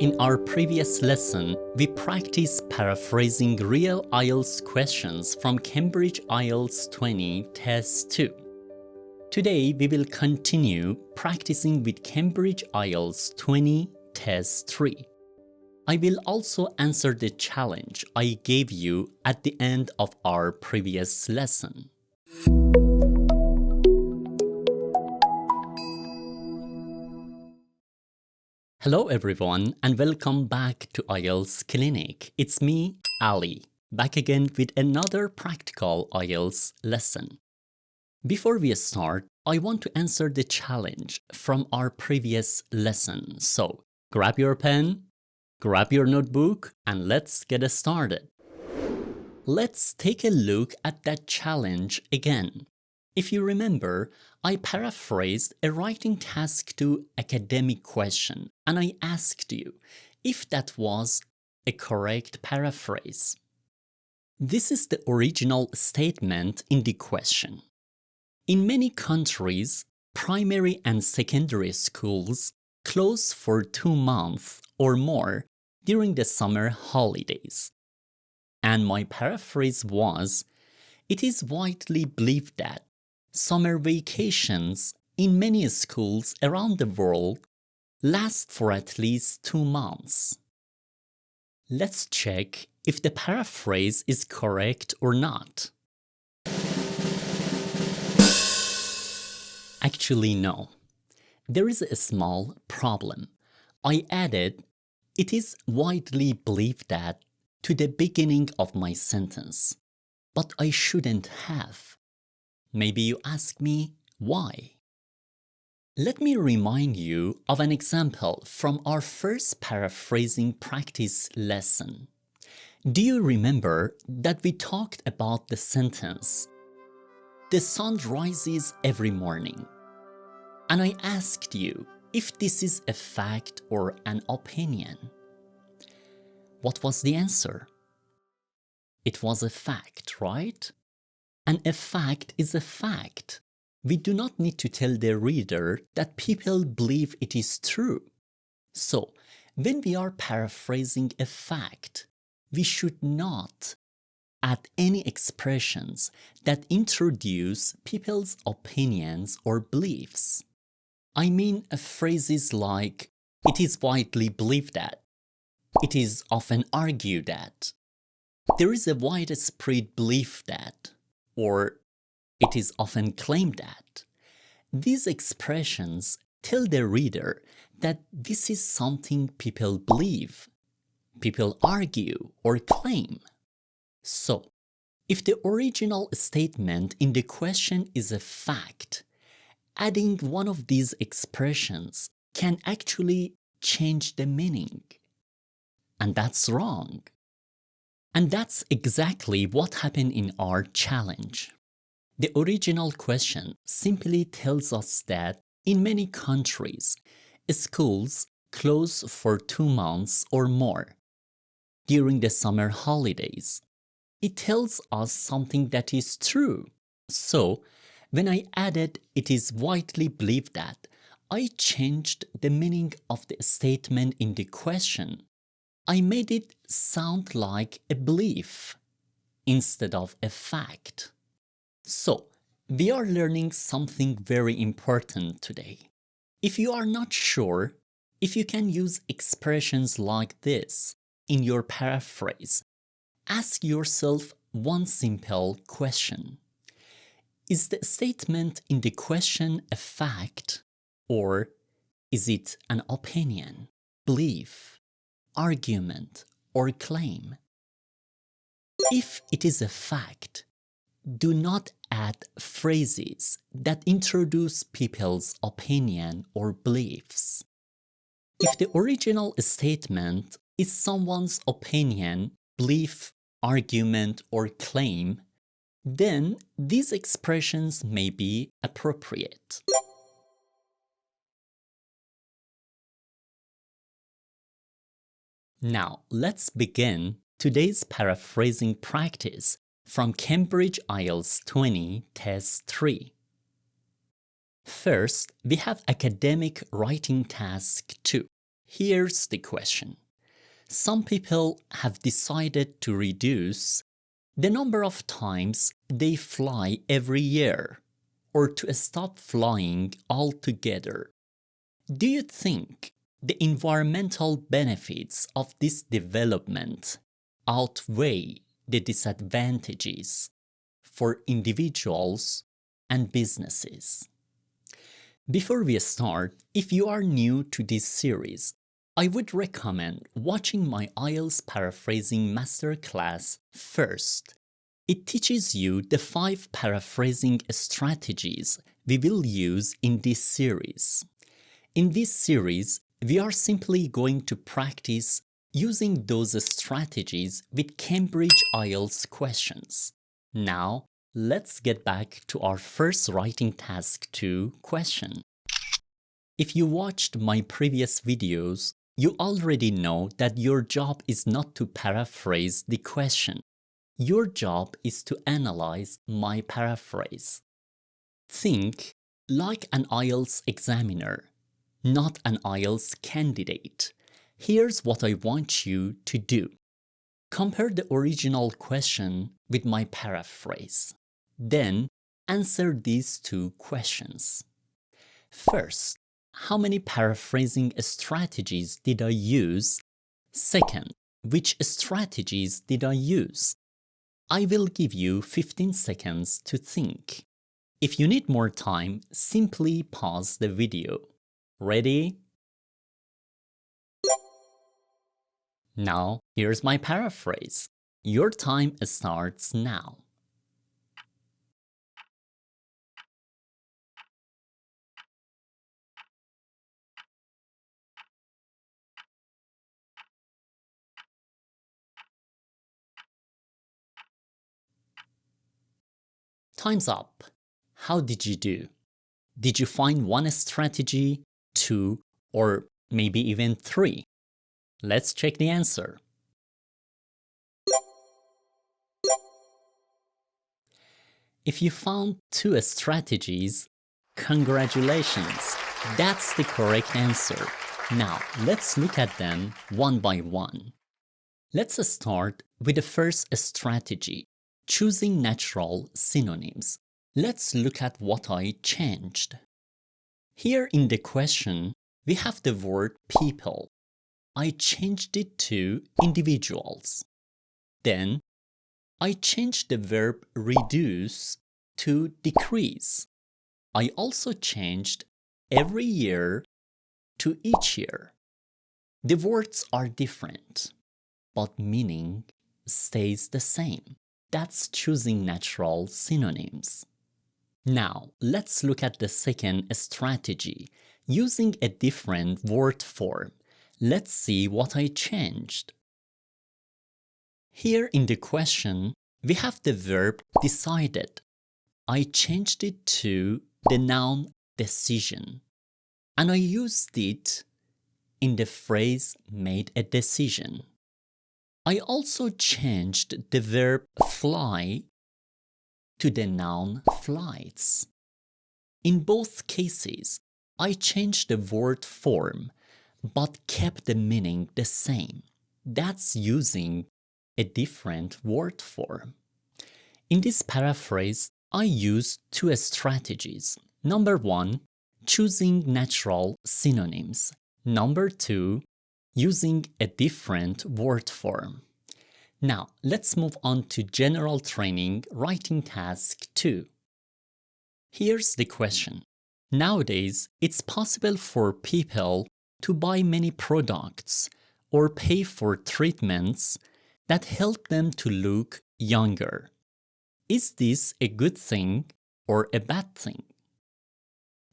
In our previous lesson, we practiced paraphrasing real IELTS questions from Cambridge IELTS 20 Test 2. Today, we will continue practicing with Cambridge IELTS 20 Test 3. I will also answer the challenge I gave you at the end of our previous lesson. Hello everyone and welcome back to IELTS Clinic. It's me, Ali, back again with another practical IELTS lesson. Before we start, I want to answer the challenge from our previous lesson. So, grab your pen, grab your notebook, and let's get started. Let's take a look at that challenge again. If you remember, I paraphrased a writing task to academic question and I asked you if that was a correct paraphrase. This is the original statement in the question. In many countries, primary and secondary schools close for 2 months or more during the summer holidays. And my paraphrase was, it is widely believed that summer vacations in many schools around the world last for at least 2 months. Let's check if the paraphrase is correct or not. Actually, no. There is a small problem. I added, it is widely believed that to the beginning of my sentence, but I shouldn't have. Maybe you ask me, why? Let me remind you of an example from our first paraphrasing practice lesson. Do you remember that we talked about the sentence, the sun rises every morning? And I asked you if this is a fact or an opinion. What was the answer? It was a fact, right? And a fact is a fact. We do not need to tell the reader that people believe it is true. So, when we are paraphrasing a fact, we should not add any expressions that introduce people's opinions or beliefs. I mean phrases like, it is widely believed that, it is often argued that, there is a widespread belief that, or it is often claimed that. These expressions tell the reader that this is something people believe, people argue or claim. So, if the original statement in the question is a fact, adding one of these expressions can actually change the meaning. And that's wrong. And that's exactly what happened in our challenge. The original question simply tells us that in many countries, schools close for 2 months or more during the summer holidays. It tells us something that is true. So, when I added it is widely believed that, I changed the meaning of the statement in the question. I made it sound like a belief instead of a fact. So, we are learning something very important today. If you are not sure if you can use expressions like this in your paraphrase, ask yourself one simple question. Is the statement in the question a fact, or is it an opinion, belief, argument, or claim? If it is a fact, do not add phrases that introduce people's opinion or beliefs. If the original statement is someone's opinion, belief, argument, or claim, then these expressions may be appropriate. Now, let's begin today's paraphrasing practice from Cambridge IELTS 20 Test 3. First, we have academic writing task 2. Here's the question. Some people have decided to reduce the number of times they fly every year, or to stop flying altogether. Do you think the environmental benefits of this development outweigh the disadvantages for individuals and businesses? Before we start, if you are new to this series, I would recommend watching my IELTS Paraphrasing Masterclass first. It teaches you the 5 paraphrasing strategies we will use in this series. In this series, we are simply going to practice using those strategies with Cambridge IELTS questions. Now, let's get back to our first writing task 2 question. If you watched my previous videos, you already know that your job is not to paraphrase the question. Your job is to analyze my paraphrase. Think like an IELTS examiner, not an IELTS candidate. Here's what I want you to do. Compare the original question with my paraphrase. Then answer these 2 questions. First, how many paraphrasing strategies did I use? Second, which strategies did I use? I will give you 15 seconds to think. If you need more time, simply pause the video. Ready? Now, here's my paraphrase. Your time starts now. Time's up. How did you do? Did you find 1 strategy, 2, or maybe even 3? Let's check the answer. If you found 2 strategies, congratulations! That's the correct answer. Now, let's look at them one by one. Let's start with the first strategy, choosing natural synonyms. Let's look at what I changed. Here in the question, we have the word people. I changed it to individuals. Then, I changed the verb reduce to decrease. I also changed every year to each year. The words are different, but meaning stays the same. That's choosing natural synonyms. Now, let's look at the second strategy, using a different word form. Let's see what I changed. Here in the question, we have the verb decided. I changed it to the noun decision, and I used it in the phrase made a decision. I also changed the verb fly to the noun flights. In both cases, I changed the word form but kept the meaning the same. That's using a different word form. In this paraphrase, I used 2 strategies. Number 1, choosing natural synonyms. Number 2, using a different word form. Now, let's move on to general training writing task 2. Here's the question. Nowadays, it's possible for people to buy many products or pay for treatments that help them to look younger. Is this a good thing or a bad thing?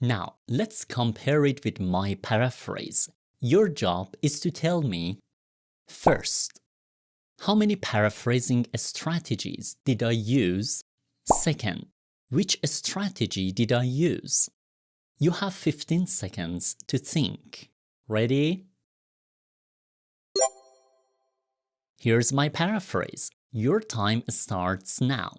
Now, let's compare it with my paraphrase. Your job is to tell me, first, how many paraphrasing strategies did I use? Second, which strategy did I use? You have 15 seconds to think. Ready? Here's my paraphrase. Your time starts now.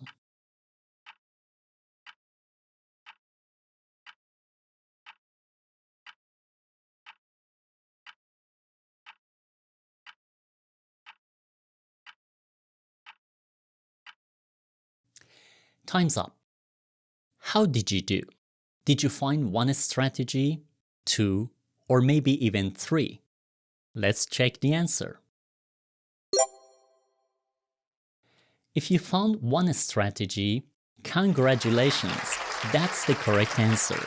Time's up. How did you do? Did you find one strategy, two, or maybe even three? Let's check the answer. If you found one strategy, congratulations, that's the correct answer.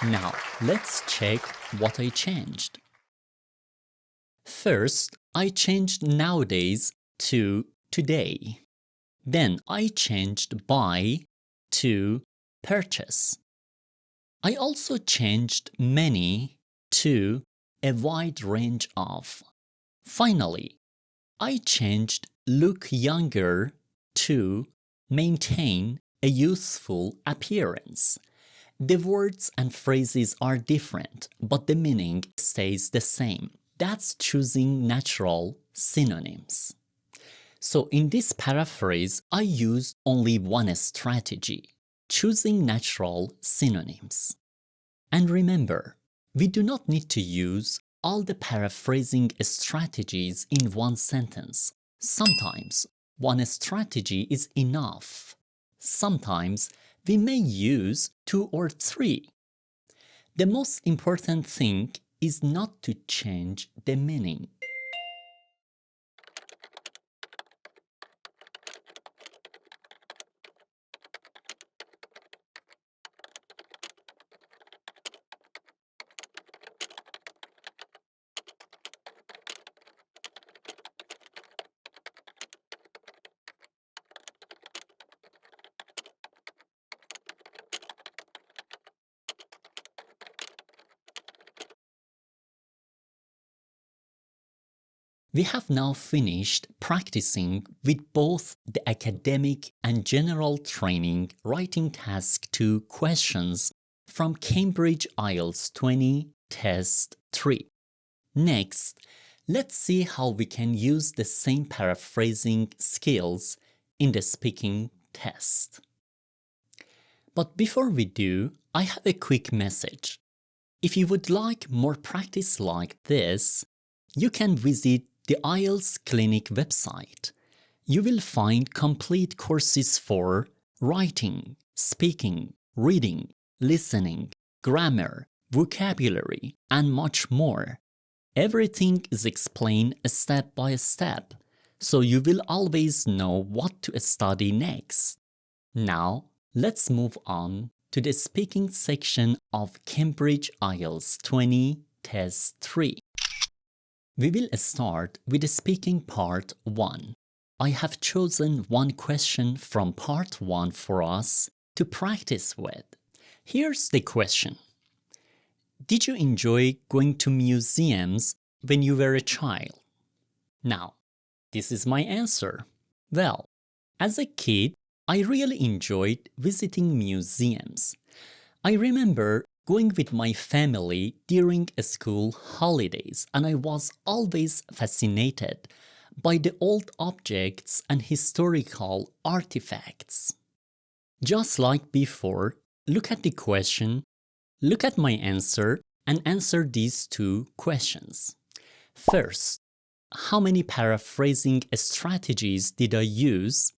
Now, let's check what I changed. First, I changed nowadays to today. Then I changed buy to purchase. I also changed many to a wide range of. Finally, I changed look younger to maintain a youthful appearance. The words and phrases are different, but the meaning stays the same. That's choosing natural synonyms. So in this paraphrase, I used only one strategy, choosing natural synonyms. And remember, we do not need to use all the paraphrasing strategies in one sentence. Sometimes one strategy is enough. Sometimes we may use 2 or 3. The most important thing is not to change the meaning. We have now finished practicing with both the academic and general training writing task 2 questions from Cambridge IELTS 20 Test 3. Next, let's see how we can use the same paraphrasing skills in the speaking test. But before we do, I have a quick message. If you would like more practice like this, you can visit the IELTS Clinic website. You will find complete courses for writing, speaking, reading, listening, grammar, vocabulary, and much more. Everything is explained step by step, so you will always know what to study next. Now, let's move on to the speaking section of Cambridge IELTS 20 Test 3. We will start with the speaking part 1. I have chosen one question from part 1 for us to practice with. Here's the question. Did you enjoy going to museums when you were a child? Now, this is my answer. Well, as a kid, I really enjoyed visiting museums. I remember going with my family during school holidays, and I was always fascinated by the old objects and historical artifacts. Just like before, look at the question, look at my answer, and answer these 2 questions. First, how many paraphrasing strategies did I use?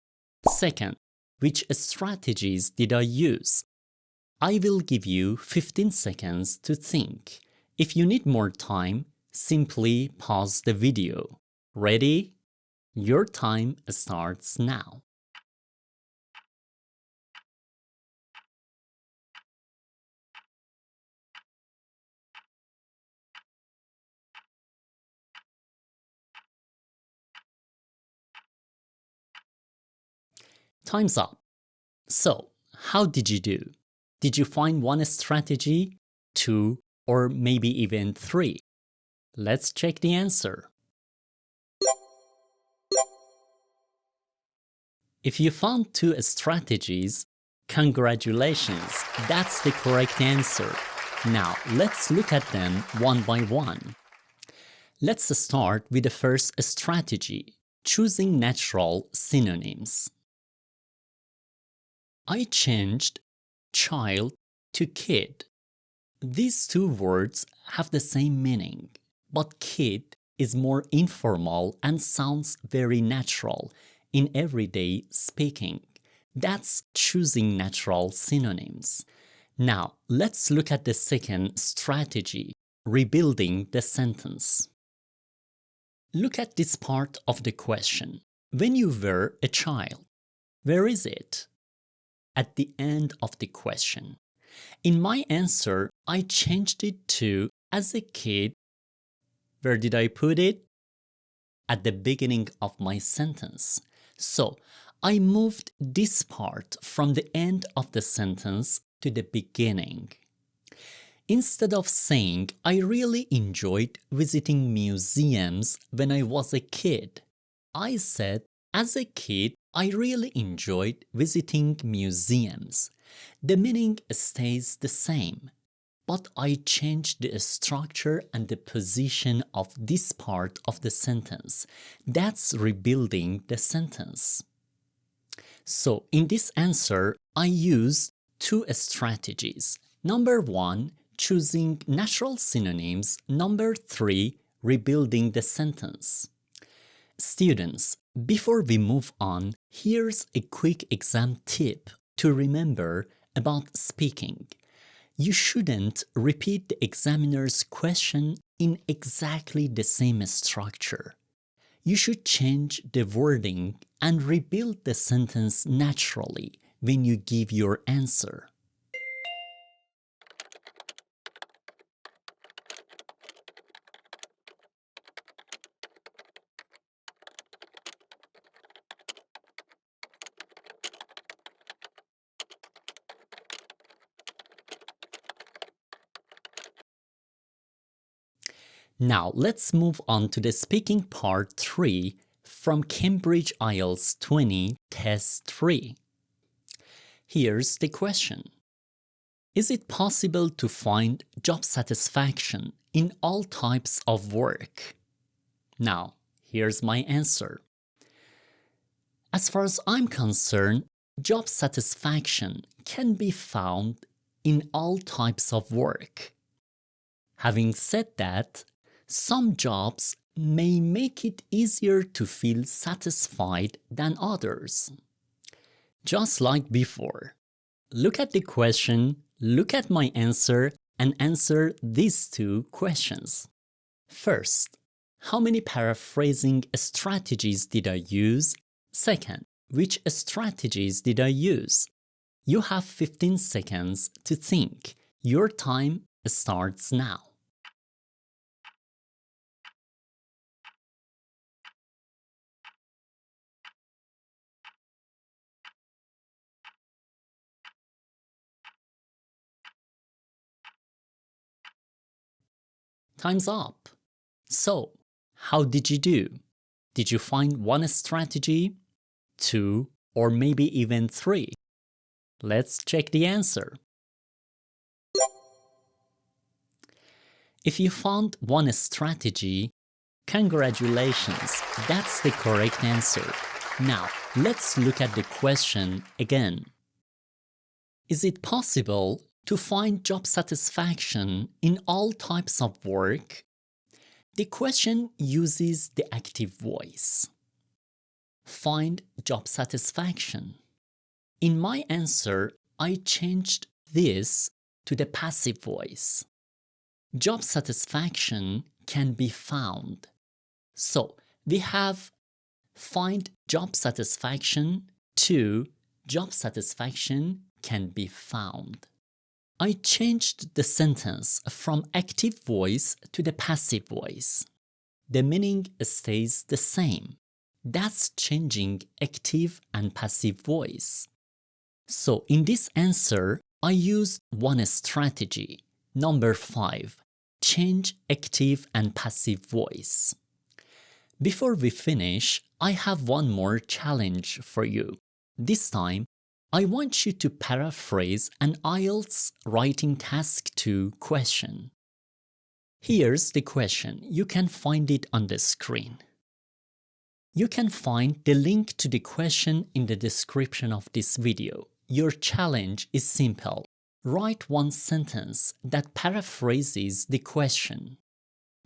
Second, which strategies did I use? I will give you 15 seconds to think. If you need more time, simply pause the video. Ready? Your time starts now. Time's up. So, how did you do? Did you find one strategy, 2, or maybe even 3? Let's check the answer. If you found 2 strategies, congratulations, that's the correct answer. Now, let's look at them one by one. Let's start with the first strategy, choosing natural synonyms. I changed child to kid. These 2 words have the same meaning, but kid is more informal and sounds very natural in everyday speaking. That's choosing natural synonyms. Now, let's look at the second strategy, rebuilding the sentence. Look at this part of the question. When you were a child, where is it? At the end of the question. In my answer, I changed it to as a kid. Where did I put it? At the beginning of my sentence. So, I moved this part from the end of the sentence to the beginning. Instead of saying, I really enjoyed visiting museums when I was a kid, I said, as a kid, I really enjoyed visiting museums. The meaning stays the same, but I changed the structure and the position of this part of the sentence. That's rebuilding the sentence. So in this answer, I used two strategies. Number 1, choosing natural synonyms. Number 3, rebuilding the sentence. Students, before we move on, here's a quick exam tip to remember about speaking. You shouldn't repeat the examiner's question in exactly the same structure. You should change the wording and rebuild the sentence naturally when you give your answer. Now let's move on to the speaking part 3 from Cambridge IELTS 20 Test 3. Here's the question. Is it possible to find job satisfaction in all types of work? Now, here's my answer. As far as I'm concerned, job satisfaction can be found in all types of work. Having said that, some jobs may make it easier to feel satisfied than others. Just like before, look at the question, look at my answer, and answer these two questions. First, how many paraphrasing strategies did I use? Second, which strategies did I use? You have 15 seconds to think. Your time starts now. Time's up. So, how did you do? Did you find one strategy, 2, or maybe even 3? Let's check the answer. If you found one strategy, congratulations, that's the correct answer. Now, let's look at the question again. Is it possible to find job satisfaction in all types of work? The question uses the active voice. Find job satisfaction. In my answer, I changed this to the passive voice. Job satisfaction can be found. So, we have find job satisfaction to job satisfaction can be found. I changed the sentence from active voice to the passive voice. The meaning stays the same. That's changing active and passive voice. So in this answer, I used one strategy. Number 5, change active and passive voice. Before we finish, I have one more challenge for you. This time, I want you to paraphrase an IELTS Writing Task 2 question. Here's the question. You can find it on the screen. You can find the link to the question in the description of this video. Your challenge is simple. Write one sentence that paraphrases the question.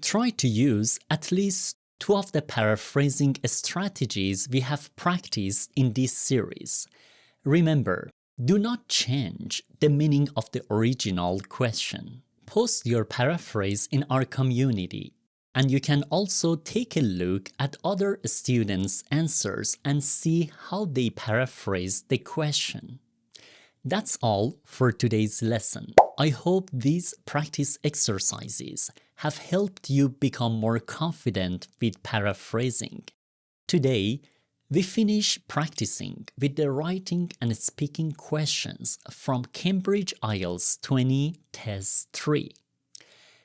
Try to use at least 2 of the paraphrasing strategies we have practiced in this series. Remember, do not change the meaning of the original question. Post your paraphrase in our community, and you can also take a look at other students' answers and see how they paraphrase the question. That's all for today's lesson. I hope these practice exercises have helped you become more confident with paraphrasing. Today, we finish practicing with the writing and speaking questions from Cambridge IELTS 20 Test 3.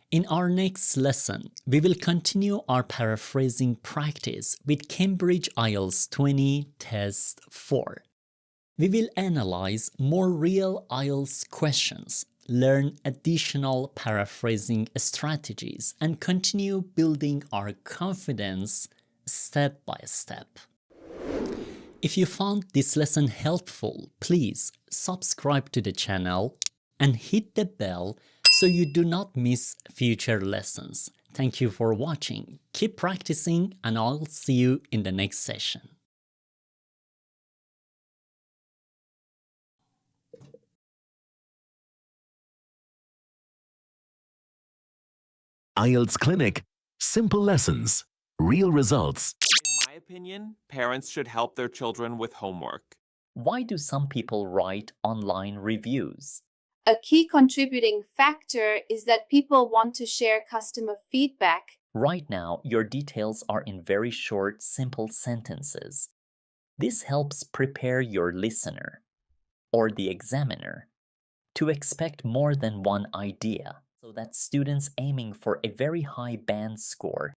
In our next lesson, we will continue our paraphrasing practice with Cambridge IELTS 20 Test 4. We will analyze more real IELTS questions, learn additional paraphrasing strategies, and continue building our confidence step by step. If you found this lesson helpful, please subscribe to the channel and hit the bell so you do not miss future lessons. Thank you for watching. Keep practicing, and I'll see you in the next session. IELTS Clinic. Simple lessons, real results. In my opinion, parents should help their children with homework. Why do some people write online reviews? A key contributing factor is that people want to share customer feedback. Right now, your details are in very short, simple sentences. This helps prepare your listener or the examiner to expect more than one idea, so that students aiming for a very high band score